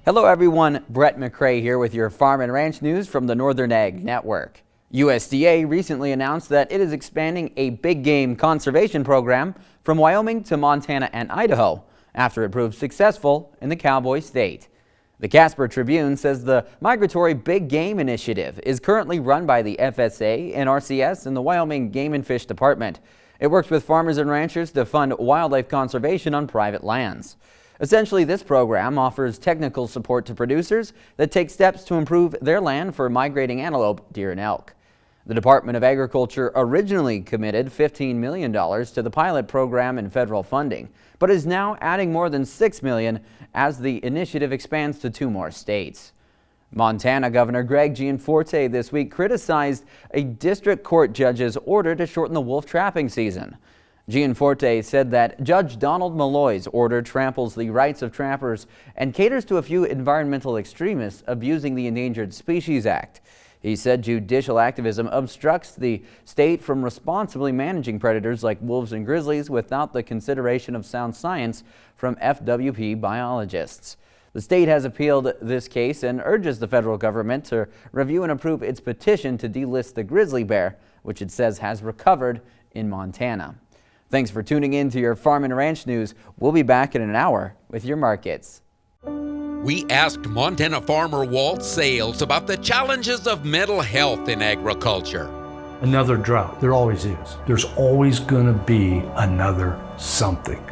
Hello everyone, Brett McRae here with your Farm and Ranch news from the Northern Ag Network. USDA recently announced that it is expanding a big game conservation program from Wyoming to Montana and Idaho after it proved successful in the Cowboy State. The Casper Tribune says the Migratory Big Game Initiative is currently run by the FSA, NRCS, and the Wyoming Game and Fish Department. It works with farmers and ranchers to fund wildlife conservation on private lands. Essentially, this program offers technical support to producers that take steps to improve their land for migrating antelope, deer, and elk. The Department of Agriculture originally committed $15 million to the pilot program in federal funding, but is now adding more than $6 million as the initiative expands to 2 more states. Montana Governor Greg Gianforte this week criticized a district court judge's order to shorten the wolf trapping season. Gianforte said that Judge Donald Malloy's order tramples the rights of trappers and caters to a few environmental extremists abusing the Endangered Species Act. He said judicial activism obstructs the state from responsibly managing predators like wolves and grizzlies without the consideration of sound science from FWP biologists. The state has appealed this case and urges the federal government to review and approve its petition to delist the grizzly bear, which it says has recovered in Montana. Thanks for tuning in to your Farm and Ranch news. We'll be back in an hour with your markets. We asked Montana farmer Walt Sales about the challenges of mental health in agriculture. Another drought, there always is. There's always going to be another something.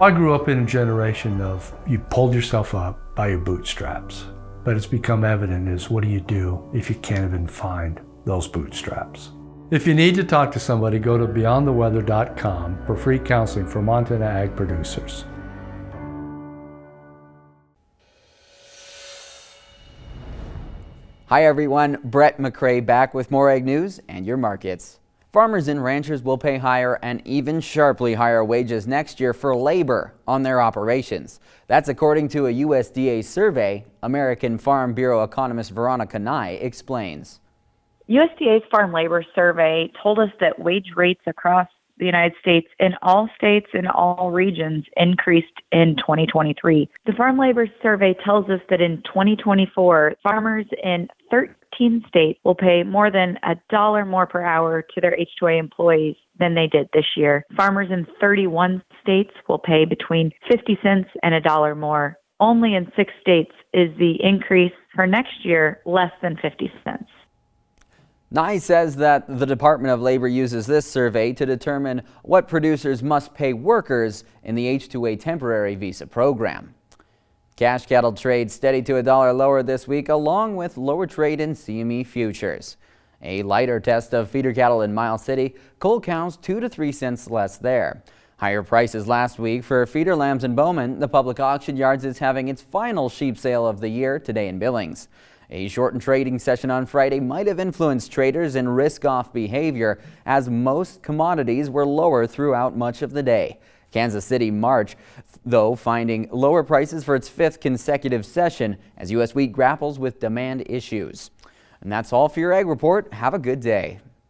I grew up in a generation of you pulled yourself up by your bootstraps, but it's become evident is what do you do if you can't even find those bootstraps? If you need to talk to somebody, go to beyondtheweather.com for free counseling for Montana ag producers. Hi everyone, Brett McRae back with more ag news and your markets. Farmers and ranchers will pay higher and even sharply higher wages next year for labor on their operations. That's according to a USDA survey. American Farm Bureau economist Veronica Nye explains. USDA's Farm Labor Survey told us that wage rates across the United States in all states and all regions increased in 2023. The Farm Labor Survey tells us that in 2024, farmers in 13 states will pay more than $1 more per hour to their H-2A employees than they did this year. Farmers in 31 states will pay between 50 cents and $1 more. Only in 6 states is the increase for next year less than 50 cents. Nye says that the Department of Labor uses this survey to determine what producers must pay workers in the H-2A temporary visa program. Cash cattle trade steady to $1 lower this week, along with lower trade in CME futures. A lighter test of feeder cattle in Miles City, cull cows 2 to 3 cents less there. Higher prices last week for feeder lambs in Bowman. The public auction yards is having its final sheep sale of the year today in Billings. A shortened trading session on Friday might have influenced traders in risk-off behavior as most commodities were lower throughout much of the day. Kansas City March, though, finding lower prices for its 5th consecutive session as U.S. wheat grapples with demand issues. And that's all for your Ag Report. Have a good day.